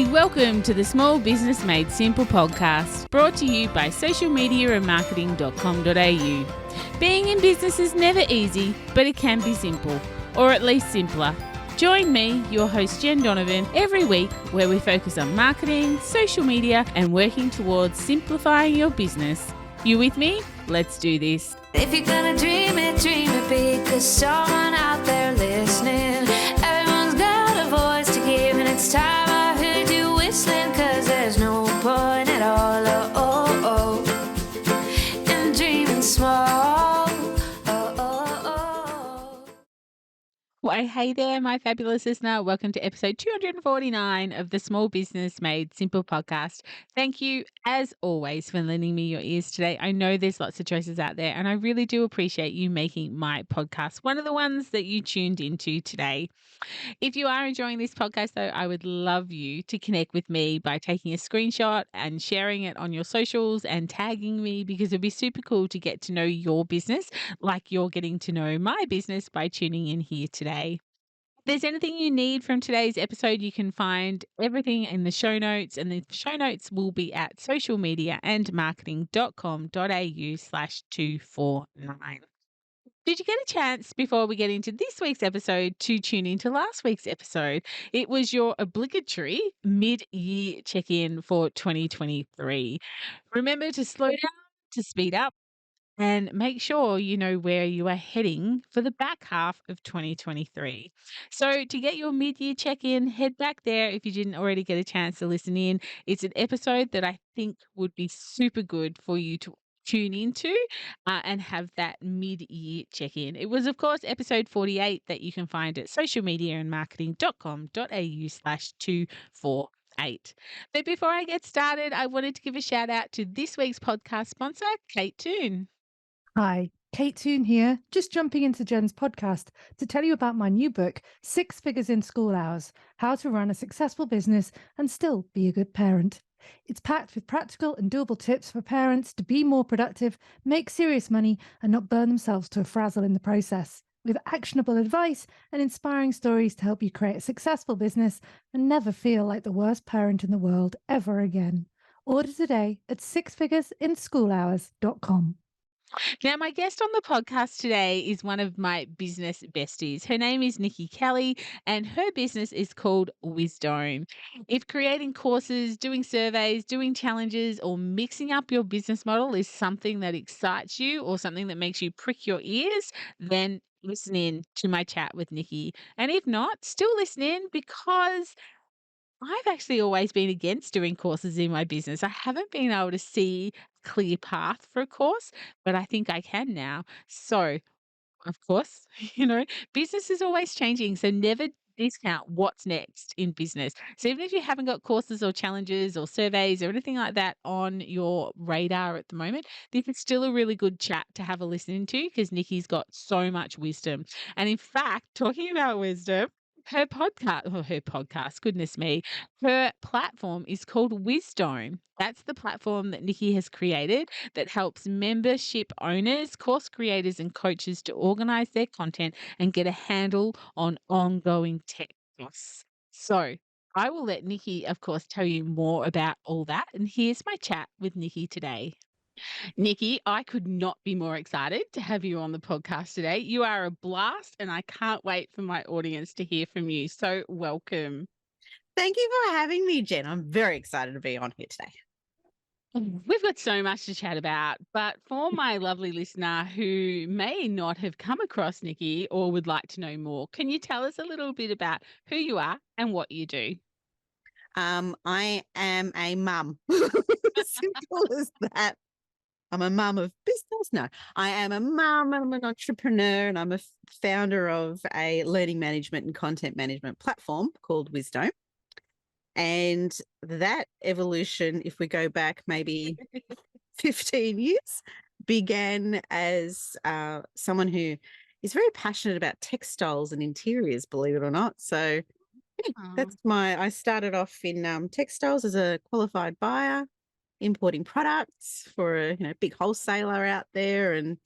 Hey, welcome to the Small Business Made Simple podcast, brought to you by socialmediaandmarketing.com.au. Being in business is never easy, but it can be simple, or at least simpler. Join me, your host Jen Donovan, every week where we focus on marketing, social media, and working towards simplifying your business. You with me? Let's do this. If you're gonna dream it big, 'cause someone out there listening. Everyone's got a voice to give, and it's time I heard you whistling, 'cause there's no point at all, in dreaming small. Well, hey there, my fabulous listener. Welcome to episode 249 of the Small Business Made Simple podcast. Thank you, as always, for lending me your ears today. I know there's lots of choices out there, and I really do appreciate you making my podcast one of the ones that you tuned into today. If you are enjoying this podcast, though, I would love you to connect with me by taking a screenshot and sharing it on your socials and tagging me, because it'd be super cool to get to know your business like you're getting to know my business by tuning in here today. If there's anything you need from today's episode, you can find everything in the show notes, and the show notes will be at socialmediaandmarketing.com.au/249. Did you get a chance, before we get into this week's episode, to tune into last week's episode? It was your obligatory mid-year check-in for 2023. Remember to slow down, to speed up, and make sure you know where you are heading for the back half of 2023. So to get your mid-year check-in, head back there if you didn't already get a chance to listen in. It's an episode that I think would be super good for you to tune into and have that mid-year check-in. It was, of course, episode 48 that you can find at socialmediaandmarketing.com.au/248. But before I get started, I wanted to give a shout out to this week's podcast sponsor, Kate Toon. Hi, Kate Toon here, just jumping into Jen's podcast to tell you about my new book, Six Figures in School Hours: How to Run a Successful Business and Still Be a Good Parent. It's packed with practical and doable tips for parents to be more productive, make serious money, and not burn themselves to a frazzle in the process, with actionable advice and inspiring stories to help you create a successful business and never feel like the worst parent in the world ever again. Order today at sixfiguresinSchoolhours.com. Now, my guest on the podcast today is one of my business besties. Her name is Nikki Kelly, and her business is called Wisdome. If creating courses, doing surveys, doing challenges, or mixing up your business model is something that excites you or something that makes you prick your ears, then listen in to my chat with Nikki. And if not, still listen in, because I've actually always been against doing courses in my business. I haven't been able to see a clear path for a course, but I think I can now. So, of course, business is always changing. So never discount what's next in business. So even if you haven't got courses or challenges or surveys or anything like that on your radar at the moment, this is still a really good chat to have a listen to, because Nikki's got so much wisdom. And in fact, talking about wisdom, goodness me, her platform is called Wisdome. That's the platform that Nikki has created that helps membership owners, course creators, and coaches to organize their content and get a handle on ongoing tech costs. So I will let Nikki, of course, tell you more about all that. And here's my chat with Nikki today. Nikki, I could not be more excited to have you on the podcast today. You are a blast, and I can't wait for my audience to hear from you. So welcome. Thank you for having me, Jen. I'm very excited to be on here today. We've got so much to chat about, but for my lovely listener who may not have come across Nikki or would like to know more, can you tell us a little bit about who you are and what you do? I am a mum. Simple as that. I'm a mum of business. No, I am a mum. I'm an entrepreneur, and I'm a founder of a learning management and content management platform called Wisdome. And that evolution, if we go back maybe 15 years, began as someone who is very passionate about textiles and interiors, believe it or not. So I started off in textiles as a qualified buyer, importing products for a big wholesaler out there, and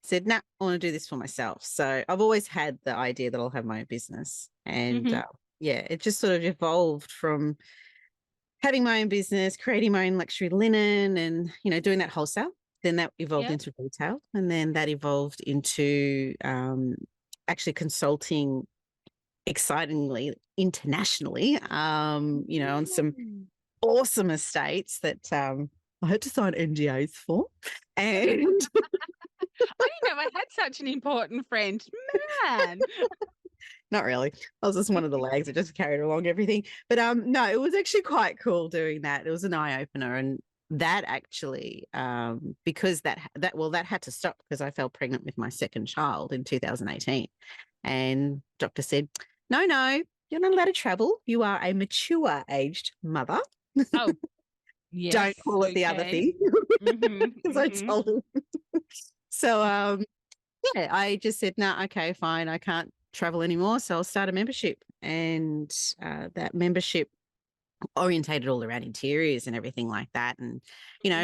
said, nah, I want to do this for myself. So I've always had the idea that I'll have my own business. And it just sort of evolved from having my own business, creating my own luxury linen and, doing that wholesale. Then that evolved Yep. into retail. And then that evolved into actually consulting, excitingly, internationally, on some Mm. awesome estates that I had to sign NDAs for. And I didn't know I had such an important friend. Man. not really. I was just one of the lags that just carried along everything. But no, it was actually quite cool doing that. It was an eye opener, and that actually because that had to stop because I fell pregnant with my second child in 2018, and doctor said, no, you're not allowed to travel. You are a mature aged mother. Oh, Don't yes. call it the other Okay. thing Mhm, because I mhm. told him. So yeah, I just said, no, okay, fine. I can't travel anymore. So I'll start a membership. And that membership orientated all around interiors and everything like that. And,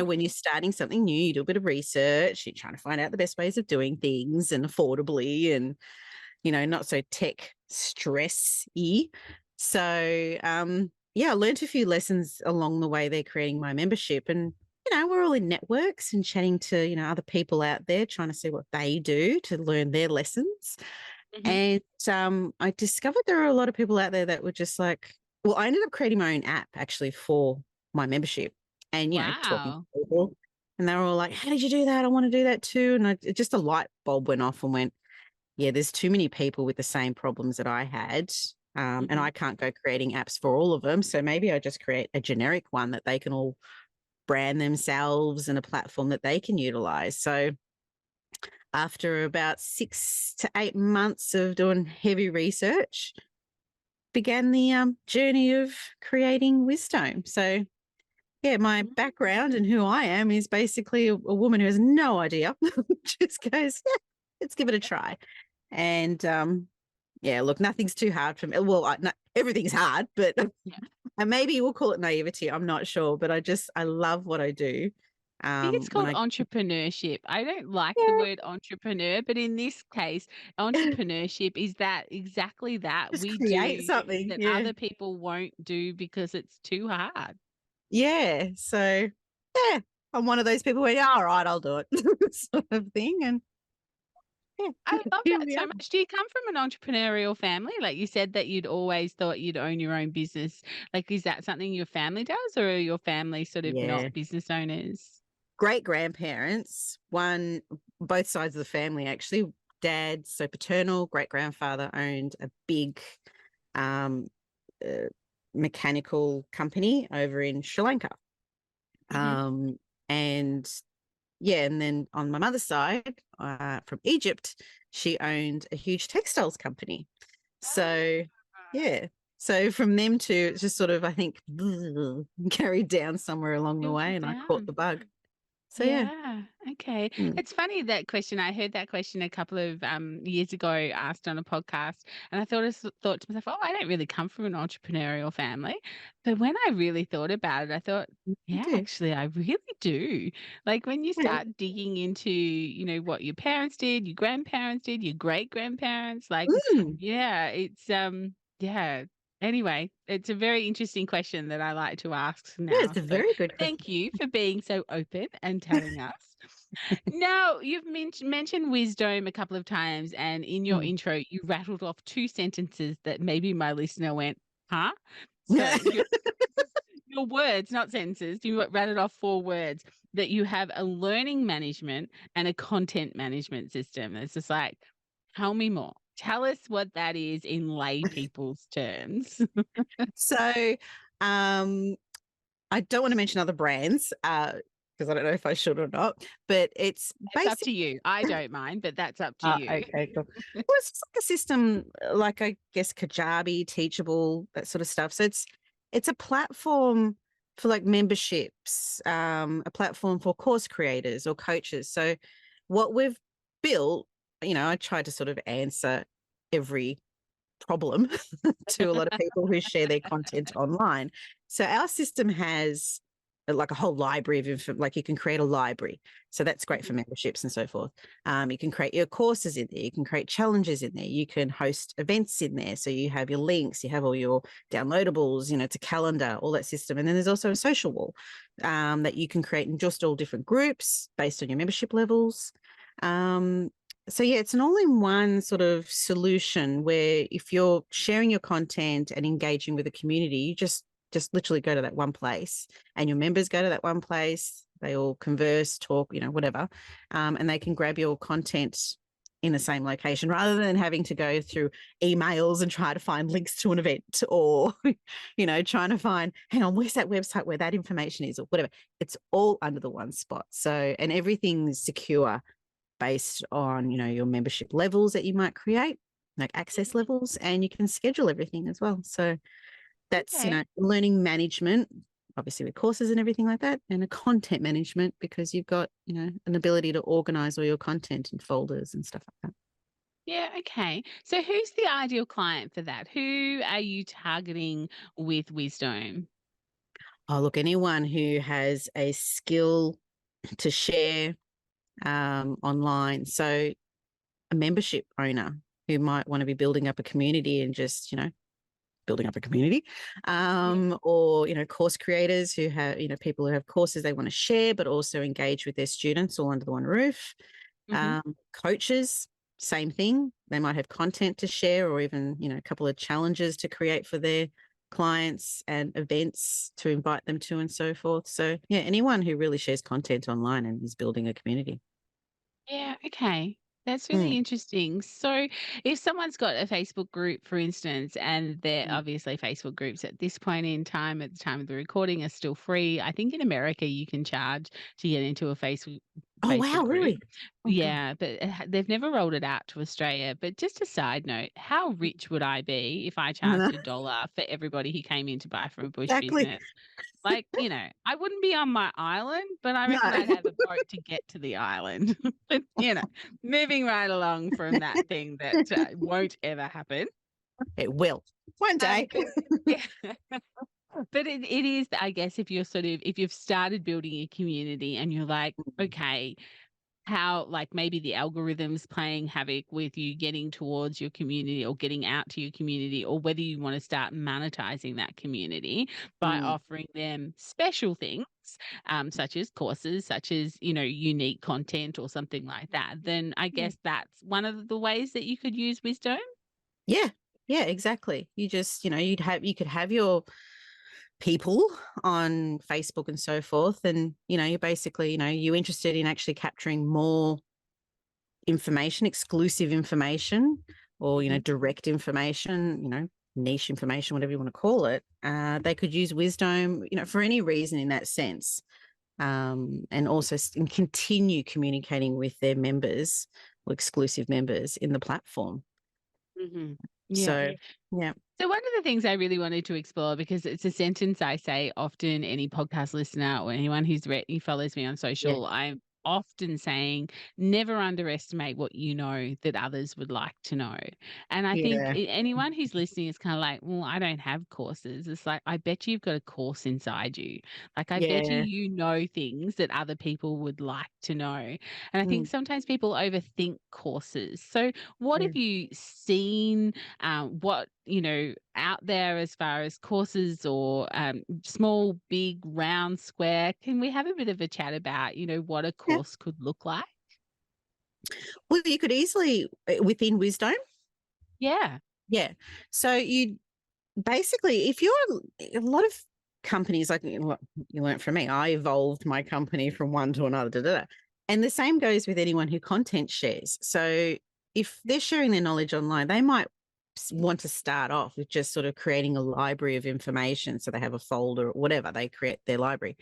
when you're starting something new, you do a bit of research, you're trying to find out the best ways of doing things and affordably and, not so tech stress-y. So, yeah, I learned a few lessons along the way there creating my membership. And, we're all in networks and chatting to, other people out there trying to see what they do to learn their lessons. Mhm. And I discovered there are a lot of people out there that were just like, well, I ended up creating my own app actually for my membership and, talking to Wow. people. And they were all like, how did you do that? I want to do that too. And just a light bulb went off and went, yeah, there's too many people with the same problems that I had. And Mhm. I can't go creating apps for all of them. So maybe I just create a generic one that they can all brand themselves and a platform that they can utilize. So after about 6 to 8 months of doing heavy research, began the journey of creating Wisdom. So yeah, my background and who I am is basically a woman who has no idea. Just goes, yeah, let's give it a try. And yeah, look, nothing's too hard for me. Well, everything's hard, but Yeah. and maybe we'll call it naivety. I'm not sure, but I love what I do. I think it's When called I entrepreneurship. I don't like the yeah, word entrepreneur, but in this case, entrepreneurship is that exactly that just we create do something. that Yeah, other people won't do because it's too hard. yeah. So yeah, I'm one of those people where yeah, all right, I'll do it, sort of thing. And yeah, I love here that we so are. much. Do you come from an entrepreneurial family? Like you said that you'd always thought you'd own your own business. Like, is that something your family does, or are your family sort of Yeah. not business owners? Great grandparents, both sides of the family actually. Dad, so paternal, great grandfather owned a big um, uh, mechanical company over in Sri Lanka. Mhm. And yeah, and then on my mother's side, from Egypt, she owned a huge textiles company. So yeah, so from them to it's just sort of I think carried down somewhere along the way, Filtered and I caught down. the bug. So yeah. Yeah. Okay. Mm. It's funny that question. I heard that question a couple of years ago asked on a podcast, and I thought to myself, "Oh, I don't really come from an entrepreneurial family." But when I really thought about it, I thought, You "Yeah, do. actually, I really do." Like when you Yeah. start digging into, what your parents did, your grandparents did, your great grandparents, like, Mm. yeah, it's yeah. Anyway, it's a very interesting question that I like to ask Yeah, now. it's a So very good question. thank you for being so open and telling us. Now, you've mentioned wisdom a couple of times, and in your Mm. intro, you rattled off two sentences that maybe my listener went, huh? So your words, not sentences, you rattled off four words that you have a learning management and a content management system. It's just like, tell me more. Tell us what that is in lay people's terms. So, um, I don't want to mention other brands, because I don't know if I should or not, but it's It's up basic to you. I don't mind, but that's up to you. okay, cool. Well, it's just like a system, like I guess Kajabi, Teachable, that sort of stuff. So it's a platform for like memberships, a platform for course creators or coaches. So what we've built, I tried to sort of answer every problem to a lot of people who share their content online. So our system has like a whole library of like you can create a library. So that's great for memberships and so forth. You can create your courses in there. You can create challenges in there. You can host events in there. So you have your links, you have all your downloadables, it's a calendar, all that system. And then there's also a social wall that you can create in just all different groups based on your membership levels. So yeah, it's an all-in-one sort of solution where if you're sharing your content and engaging with the community, you just literally go to that one place, and your members go to that one place. They all converse, talk, whatever, and they can grab your content in the same location rather than having to go through emails and try to find links to an event, or trying to find, hang on, where's that website where that information is, or whatever. It's all under the one spot. So, and everything's secure based on, your membership levels that you might create, like access levels, and you can schedule everything as well. So that's, Okay. learning management, obviously with courses and everything like that, and a content management because you've got, an ability to organize all your content in folders and stuff like that. Yeah, okay. So who's the ideal client for that? Who are you targeting with Wisdom? Oh, look, anyone who has a skill to share online. So a membership owner who might want to be building up a community and just, building up a community, or, course creators who have, people who have courses they want to share, but also engage with their students all under the one roof. Mhm. Coaches, same thing. They might have content to share, or even, a couple of challenges to create for their clients and events to invite them to and so forth. So yeah, anyone who really shares content online and is building a community. Yeah, okay. That's Mm, really interesting. So, if someone's got a Facebook group, for instance, and they're mm. obviously Facebook groups at this point in time, at the time of the recording, are still free. I think in America you can charge to get into a Oh, Facebook wow, group. really? Oh, God. Yeah, but they've never rolled it out to Australia. But just a side note, how rich would I be if I I know. charged $1 for everybody who came in to buy from a bush Exactly. business? Like, I wouldn't be on my island, but I No, reckon I'd have a boat to get to the island. But, moving right along from that thing that won't ever happen. it will one day. But yeah. But it is, I guess, if you've started building a community and you're like, okay, how, like, maybe the algorithms playing havoc with you getting towards your community or getting out to your community, or whether you want to start monetizing that community by Mm, offering them special things, such as courses, such as, unique content or something like that, then I mm. guess that's one of the ways that you could use Wisdom. Yeah, yeah, exactly. You just, you could have your people on Facebook and so forth, and you're basically, you're interested in actually capturing more information, exclusive information, or Mhm. direct information, niche information, whatever you want to call it. They could use Wisdom, for any reason in that sense, and also and continue communicating with their members or exclusive members in the platform. Mhm. Yeah. So yeah. So one of the things I really wanted to explore, because it's a sentence I say often, any podcast listener or anyone who follows me on Yeah. social, I'm often saying, never underestimate what you know that others would like to know. And I think Yeah. anyone who's listening is kind of like, well, I don't have courses. It's like, I bet you've got a course inside you. Like, I bet Yeah. you know things that other people would like to know. And I think Mm, sometimes people overthink courses. So what yeah. have you seen, what out there as far as courses, or small, big, round, square? Can we have a bit of a chat about what a Yeah. course could look like? Well, you could easily within Wisdom. Yeah. Yeah. So you basically, if you're a lot of companies, like what you learned from me, I evolved my company from one to another, and the same goes with anyone who content shares. So if they're sharing their knowledge online, they might want to start off with just sort of creating a library of information. So they have a folder or whatever, they create their library.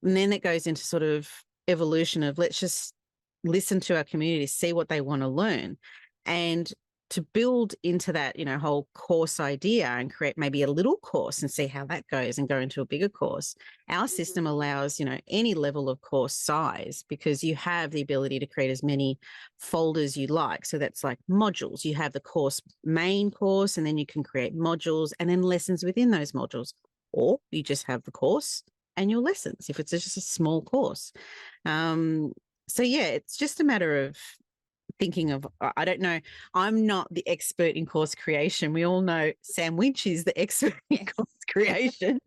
And then it goes into sort of evolution of, let's just listen to our community, see what they want to learn. And to build into that, whole course idea and create maybe a little course and see how that goes and go into a bigger course. Our system allows, any level of course size, because you have the ability to create as many folders you like. So that's like modules. You have the main course, and then you can create modules and then lessons within those modules. Or you just have the course annual lessons if it's just a small course. So yeah, it's just a matter of thinking of, I don't know, I'm not the expert in course creation. We all know Sam Winch is the expert in Yes. course creation.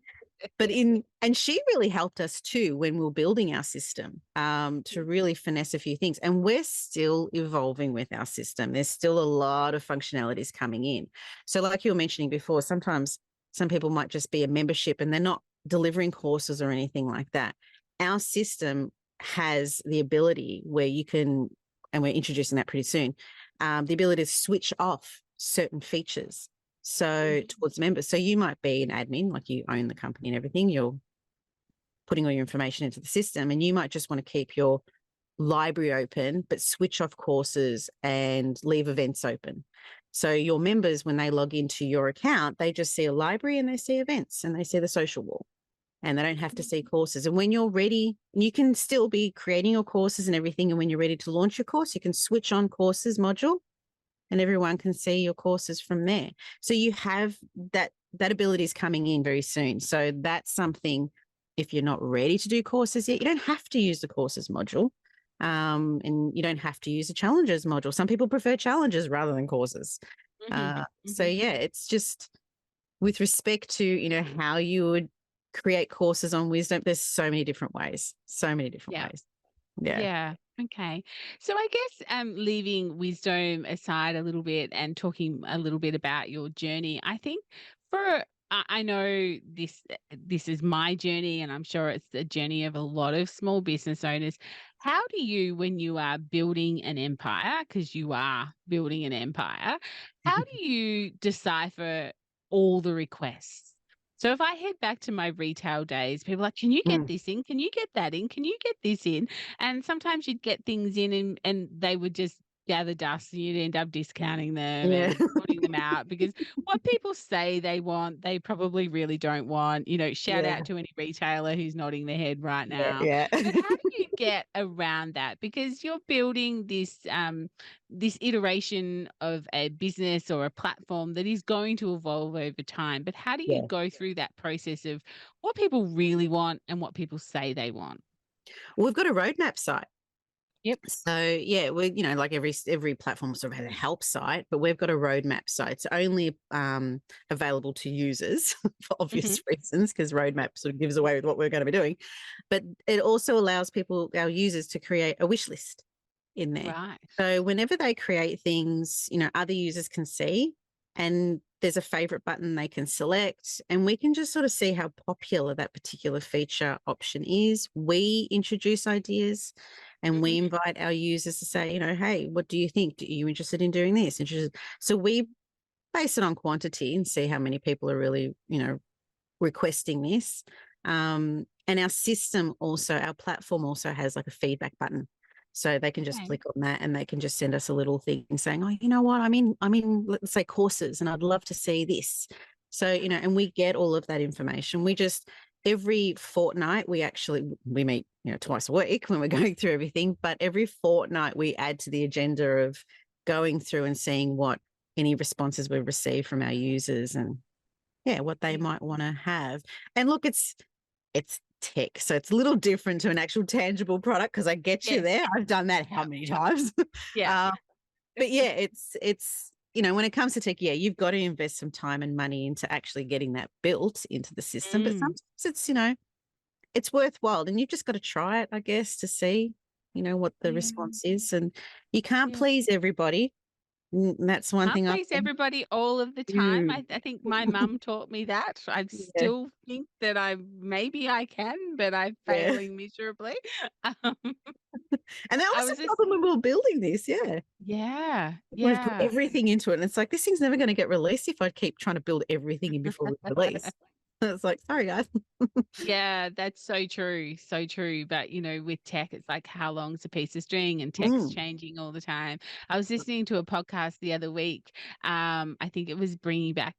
But and she really helped us too when we were building our system, to really finesse a few things. And we're still evolving with our system. There's still a lot of functionalities coming in. So like you were mentioning before, sometimes some people might just be a membership and they're not delivering courses or anything like that. Our system has the ability where you can, and we're introducing that pretty soon, the ability to switch off certain features. So towards members. So you might be an admin, like you own the company and everything. You're putting all your information into the system, and you might just want to keep your library open, but switch off courses and leave events open. So your members, when they log into your account, they just see a library and they see events and they see the social wall, and they don't have to see courses. And when you're ready, you can still be creating your courses and everything. And when you're ready to launch your course, you can switch on courses module and everyone can see your courses from there. So you have that ability is coming in very soon. So that's something, if you're not ready to do courses yet, you don't have to use the courses module. And you don't have to use a challenges module. Some people prefer challenges rather than courses. So yeah, it's just with respect to, you know, how you would create courses on Wisdom, there's so many different ways, Yeah. ways. Yeah. Yeah. Okay. So I guess leaving wisdom aside a little bit and talking a little bit about your journey, I think for I know this is my journey, and I'm sure it's the journey of a lot of small business owners. How do you, when you are building an empire, because you are building an empire, how do you decipher all the requests? So if I head back to my retail days, people are like, can you get this in? Can you get that in? Can you get this in? And sometimes you'd get things in and they would just gather dust and you'd end up discounting them Yeah. and putting them out because what people say they want, they probably really don't want. You know, shout Yeah. out to any retailer who's nodding their head right now. Yeah. But how do you get around that? Because you're building this iteration of a business or a platform that is going to evolve over time. But how do you Yeah. go through that process of what people really want and what people say they want? We've got a roadmap site. Yep. So yeah, we, you know, like every platform sort of has a help site, but we've got a roadmap site. It's only available to users for obvious reasons, because roadmap sort of gives away with what we're going to be doing. But it also allows people, our users, to create a wish list in there. Right. So whenever they create things, you know, other users can see, and there's a favorite button they can select, and we can just sort of see how popular that particular feature option is. We introduce ideas and we invite our users to say, you know, hey, what do you think? Are you interested in doing this? So we base it on quantity and see how many people are really, you know, requesting this. And our system also, our platform also has like a feedback button. So they can just click on that and they can just send us a little thing saying, oh, you know what, I'm in, let's say, courses, and I'd love to see this. So, you know, and we get all of that information. We just, every fortnight, we meet, you know, twice a week when we're going through everything, but every fortnight we add to the agenda of going through and seeing what any responses we've received from our users and what they might want to have. And look, it's tech, so it's a little different to an actual tangible product, because I get you there. I've done that how many times? Yeah. But yeah, it's you know, when it comes to tech, you've got to invest some time and money into actually getting that built into the system. But sometimes it's, you know, it's worthwhile, and you've just got to try it, I guess, to see, you know, what the response is. And you can't please everybody. That's one Can't thing please everybody all of the time. I think my mum taught me that. I still think that maybe I can, but I'm failing miserably. Um, And that I was was the just problem when we were building this. yeah, We've put yeah. everything into it, and it's like, this thing's never going to get released if I keep trying to build everything in before we release. It's like, sorry guys. Yeah, that's so true. So true. But, you know, with tech, it's like how long's a piece of string, and tech's changing all the time. I was listening to a podcast the other week. I think it was Bringing Back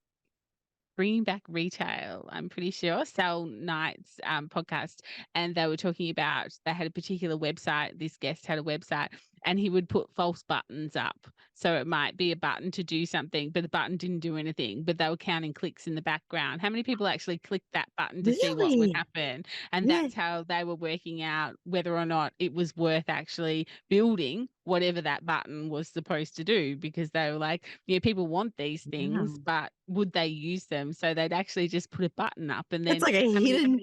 Retail, I'm pretty sure, Sal Knight's podcast. And they were talking about, they had a particular website, this guest had a website, and he would put false buttons up. So it might be a button to do something, but the button didn't do anything, but they were counting clicks in the background. How many people actually clicked that button to see what would Really? happen? And Yeah. that's how they were working out whether or not it was worth actually building whatever that button was supposed to do, because they were like, yeah, people want these things, Wow. but would they use them? So they'd actually just put a button up, and It's then like a how many hidden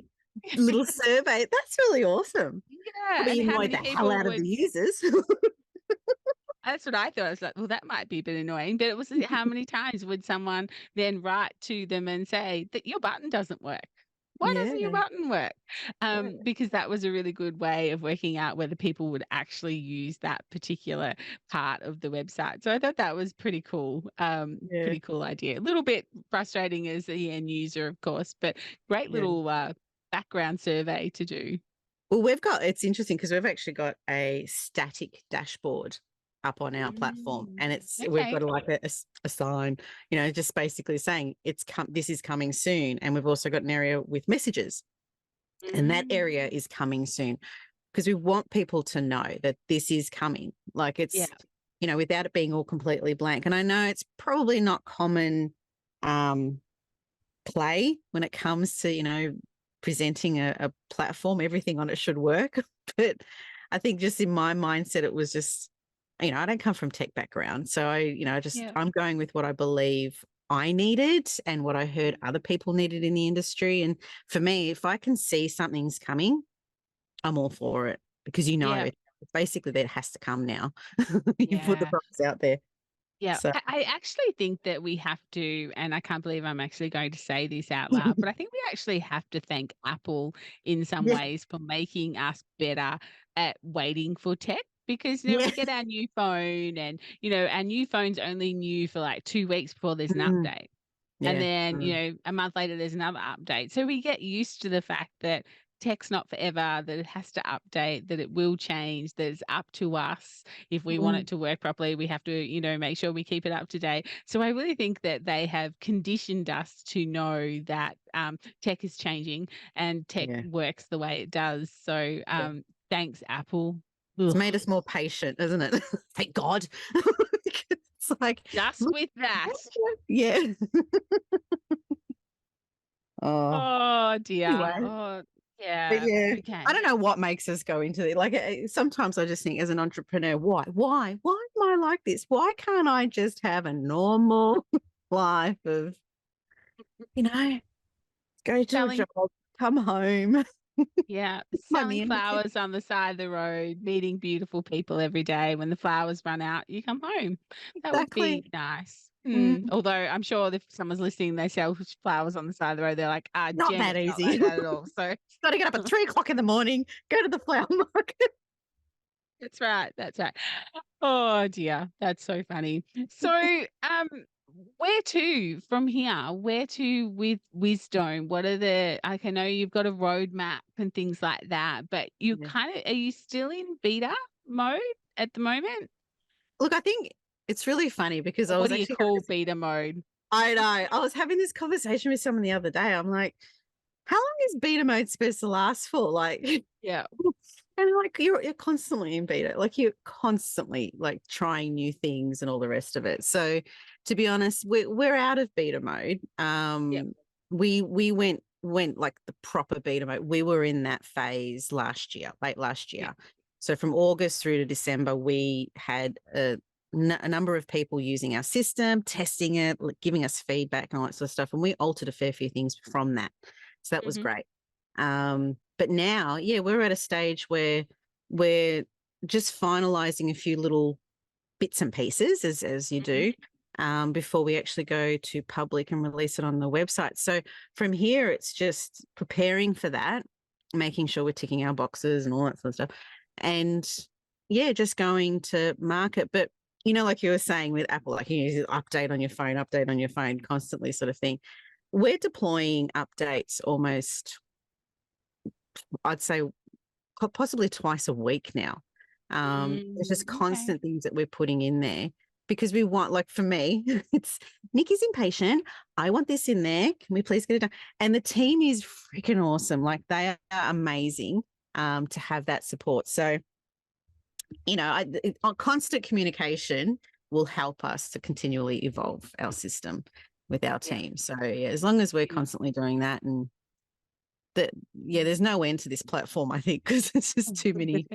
little survey. That's really awesome. yeah, Probably and how annoyed many the hell people out of would the users. that's what I thought. I was like, well, that might be a bit annoying, but it was how many times would someone then write to them and say that your button doesn't work? Why doesn't your Yeah. button work? Yeah. Because that was a really good way of working out whether people would actually use that particular part of the website. So I thought that was pretty cool. Yeah. Pretty cool idea. A little bit frustrating as the end user, of course, but great Yeah. little background survey to do. Well, it's interesting because we've actually got a static dashboard up on our platform, and we've Okay. got a sign, just basically saying this is coming soon. And we've also got an area with messages, and that area is coming soon because we want people to know that this is coming. Like Yeah. without it being all completely blank. And I know it's probably not common play when it comes to, presenting a platform, everything on it should work. But I think just in my mindset, it was just, I don't come from tech background. So Yeah. I'm going with what I believe I needed and what I heard other people needed in the industry. And for me, if I can see something's coming, I'm all for it because Yeah. it's basically that it has to come now. You put the Yeah. promise out there. Yeah, So I actually think that we have to, and I can't believe I'm actually going to say this out loud, but I think we actually have to thank Apple in some yeah, ways for making us better at waiting for tech. Because yeah. we get our new phone, and our new phone's only new for like 2 weeks before there's an Mm, update. And yeah. then, a month later, there's another update. So we get used to the fact that tech's not forever, that it has to update, that it will change, that it's up to us. If we want it to work properly, we have to, make sure we keep it up to date. So I really think that they have conditioned us to know that tech is changing and tech Yeah. works the way it does. So thanks, Apple. It's Ugh. made us more patient, isn't it? Thank God. It's like, Just look, with that. yeah. Oh, Oh dear. anyway. Oh But yeah. yeah, Okay. I don't know what makes us go into it. Like sometimes I just think as an entrepreneur, why am I like this? Why can't I just have a normal life of, go to a Selling job, come home, Yeah, my selling meal. flowers on the side of the road, meeting beautiful people every day. When the flowers run out, you come home. That would Exactly. be nice. Mm, Although I'm sure if someone's listening, they sell flowers on the side of the road, they're like, not Jen, that it's not easy. like that at all. So Got to get up at 3 o'clock in the morning, go to the flower market. that's right. That's right. Oh dear, that's so funny. So, where to from here? Where to with Wisdom? What are I know you've got a roadmap and things like that, but you Yeah. are you still in beta mode at the moment? Look, I think it's really funny because Or I what was do you actually call beta mode? I know. I was having this conversation with someone the other day. I'm like, how long is beta mode supposed to last for? Like, Yeah. and like you're constantly in beta, like you're constantly like trying new things and all the rest of it. So to be honest, we're out of beta mode. We went like the proper beta mode. We were in that phase late last year. So from August through to December, we had a number of people using our system, testing it, giving us feedback and all that sort of stuff. And we altered a fair few things from that. So that was great. But now, we're at a stage where we're just finalizing a few little bits and pieces as you do before we actually go to public and release it on the website. So from here, it's just preparing for that, making sure we're ticking our boxes and all that sort of stuff. And just going to market. But, like you were saying with Apple, like you update on your phone constantly sort of thing. We're deploying updates almost, I'd say, possibly twice a week now. There's just constant things that we're putting in there because we want, like for me, it's Nikki's impatient. I want this in there. Can we please get it done? And the team is freaking awesome. Like they are amazing to have that support. So Constant communication will help us to continually evolve our system with our Yeah. team. So yeah, as long as we're Mm. constantly doing that, and there's no end to this platform, I think, because it's just too many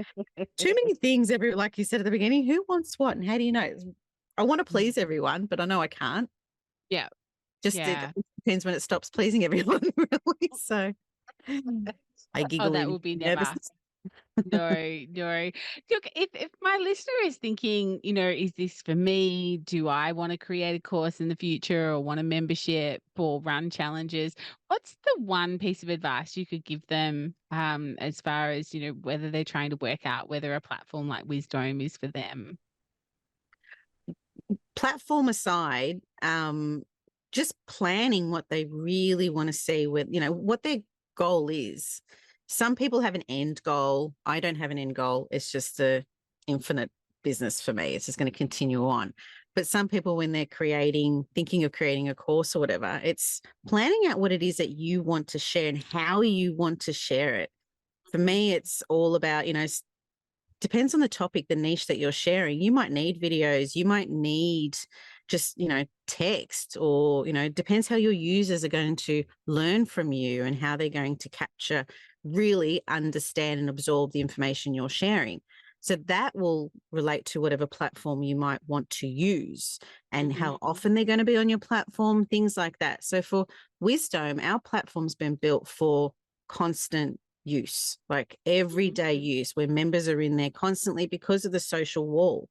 things. Like you said at the beginning, who wants what, and how do you know? I want to please everyone, but I know I can't. Yeah. Just it Yeah. depends when it stops pleasing everyone, really. So I Oh, giggle that in will be never. nervousness. No, no. Look, if my listener is thinking, is this for me? Do I want to create a course in the future or want a membership or run challenges? What's the one piece of advice you could give them as far as, whether they're trying to work out whether a platform like Wisdom is for them? Platform aside, just planning what they really want to see with, what their goal is. Some people have an end goal. I don't have an end goal. It's just a infinite business for me. It's just going to continue on. But some people, when they're thinking of creating a course or whatever, it's planning out what it is that you want to share and how you want to share it. For me, it's all about, depends on the topic, the niche that you're sharing. You might need videos, you might need just, text, or, depends how your users are going to learn from you and how they're going to really understand and absorb the information you're sharing. So that will relate to whatever platform you might want to use and how often they're going to be on your platform, things like that. So for Wisdom, our platform's been built for constant use, like everyday use, where members are in there constantly because of the social wall.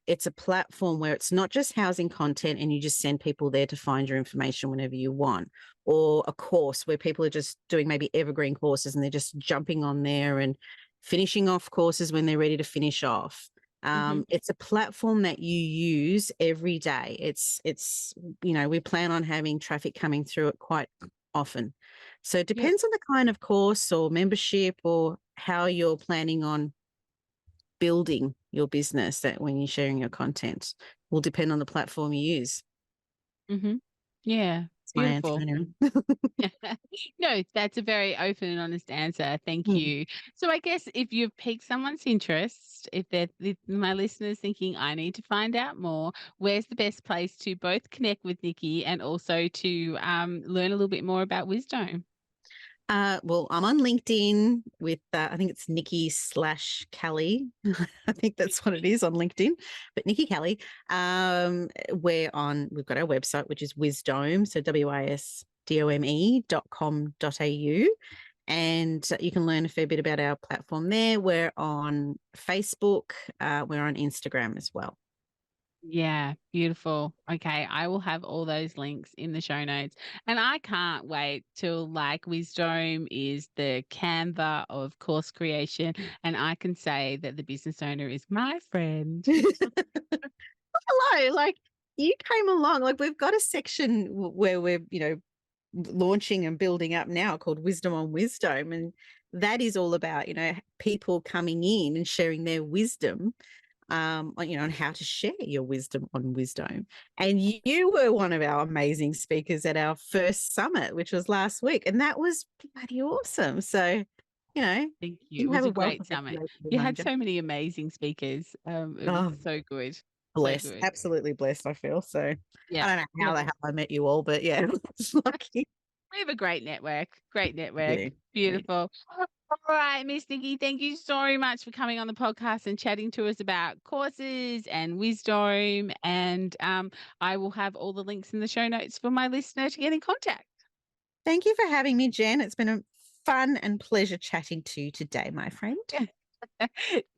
It's a platform where it's not just housing content and you just send people there to find your information whenever you want, or a course where people are just doing maybe evergreen courses and they're just jumping on there and finishing off courses when they're ready to finish off. It's a platform that you use every day. It's we plan on having traffic coming through it quite often. So it depends on the kind of course or membership or how you're planning on building your business, that when you're sharing your content will depend on the platform you use. Mm-hmm. Yeah. That's my answer Beautiful. anyway. No, that's a very open and honest answer. Thank Mm. you. So I guess if you've piqued someone's interest, if my listeners thinking I need to find out more, where's the best place to both connect with Nikki and also to learn a little bit more about Wisdom? Well, I'm on LinkedIn with, I think it's Nikki/Kelly. I think that's what it is on LinkedIn, but Nikki Kelly. We've got our website, which is Wisdome, so wisdome.com.au. And you can learn a fair bit about our platform there. We're on Facebook. We're on Instagram as well. Yeah, beautiful. Okay, I will have all those links in the show notes. And I can't wait till Wisdom is the Canva of course creation. And I can say that the business owner is my friend. Hello, like you came along. Like we've got a section where we're, launching and building up now called Wisdom on Wisdom. And that is all about, people coming in and sharing their wisdom on how to share your wisdom on Wisdom. And you were one of our amazing speakers at our first summit, which was last week. And that was bloody awesome. So, Thank you. It was have a wealth great of summit. information You behind had so many amazing speakers. It Oh, was so good. So blessed, good. absolutely blessed, I feel. So Yeah. I don't know We how have, the hell I met you all, but yeah, it's lucky. we have a great network. Great network. Yeah. Beautiful. All right, Miss Nikki, thank you so much for coming on the podcast and chatting to us about courses and Wisdom. And I will have all the links in the show notes for my listener to get in contact. Thank you for having me, Jen. It's been a fun and pleasure chatting to you today, my friend.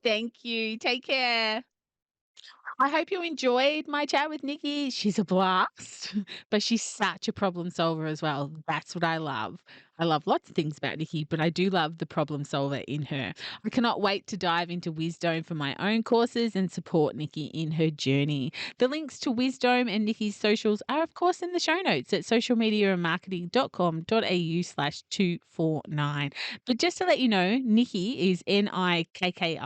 Thank you. Take care. I hope you enjoyed my chat with Nikki. She's a blast, but she's such a problem solver as well. That's what I love. I love lots of things about Nikki, but I do love the problem solver in her. I cannot wait to dive into Wisdom for my own courses and support Nikki in her journey. The links to Wisdom and Nikki's socials are, of course, in the show notes at socialmediaandmarketing.com.au/249. But just to let you know, Nikki is Nikki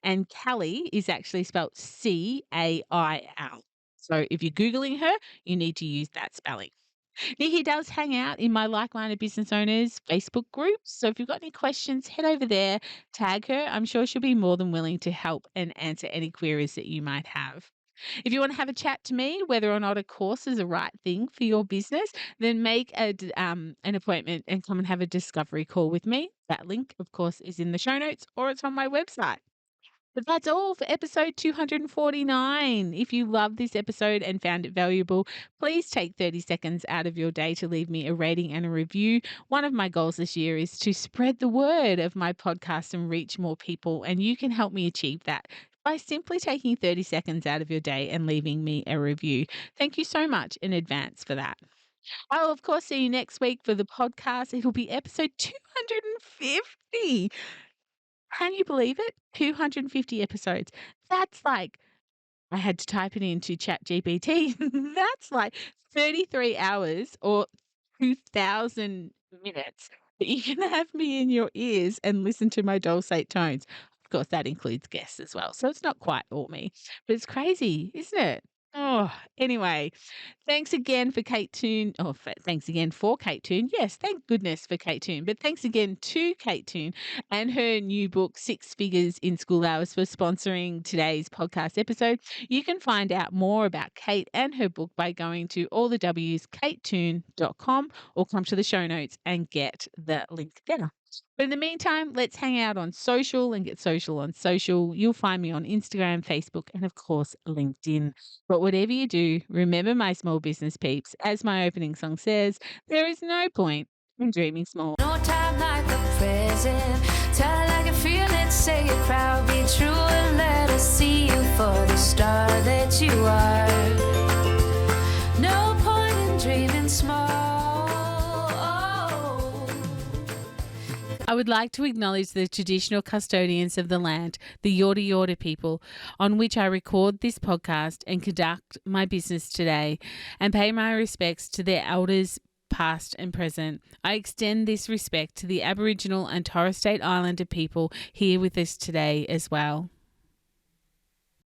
and Callie is actually spelled Cail. So if you're Googling her, you need to use that spelling. Nikki does hang out in my like-minded business owners Facebook group. So if you've got any questions, head over there, tag her. I'm sure she'll be more than willing to help and answer any queries that you might have. If you want to have a chat to me, whether or not a course is the right thing for your business, then make an appointment and come and have a discovery call with me. That link, of course, is in the show notes or it's on my website. But that's all for episode 249. If you love this episode and found it valuable, please take 30 seconds out of your day to leave me a rating and a review. One of my goals this year is to spread the word of my podcast and reach more people, and you can help me achieve that by simply taking 30 seconds out of your day and leaving me a review. Thank you so much in advance for that. I'll, of course, see you next week for the podcast. It'll be episode 250. Can you believe it? 250 episodes. That's like, I had to type it into ChatGPT. That's like 33 hours or 2,000 minutes that you can have me in your ears and listen to my dulcet tones. Of course, that includes guests as well. So it's not quite all me, but it's crazy, isn't it? Oh, anyway, thanks again for Kate Toon. Oh, thanks again for Kate Toon. Yes, thank goodness for Kate Toon. But thanks again to Kate Toon and her new book, Six Figures in School Hours, for sponsoring today's podcast episode. You can find out more about Kate and her book by going to allthewskatetoon.com or come to the show notes and get the link there. But in the meantime, let's hang out on social and get social on social. You'll find me on Instagram, Facebook, and of course, LinkedIn. But whatever you do, remember, my small business peeps, as my opening song says, there is no point in dreaming small. No time like the present. Tell it like you feel it, say it proud, be true, and let us see you for the star that you are. No point in dreaming small. I would like to acknowledge the traditional custodians of the land, the Yorta Yorta people, on which I record this podcast and conduct my business today, and pay my respects to their elders, past and present. I extend this respect to the Aboriginal and Torres Strait Islander people here with us today as well.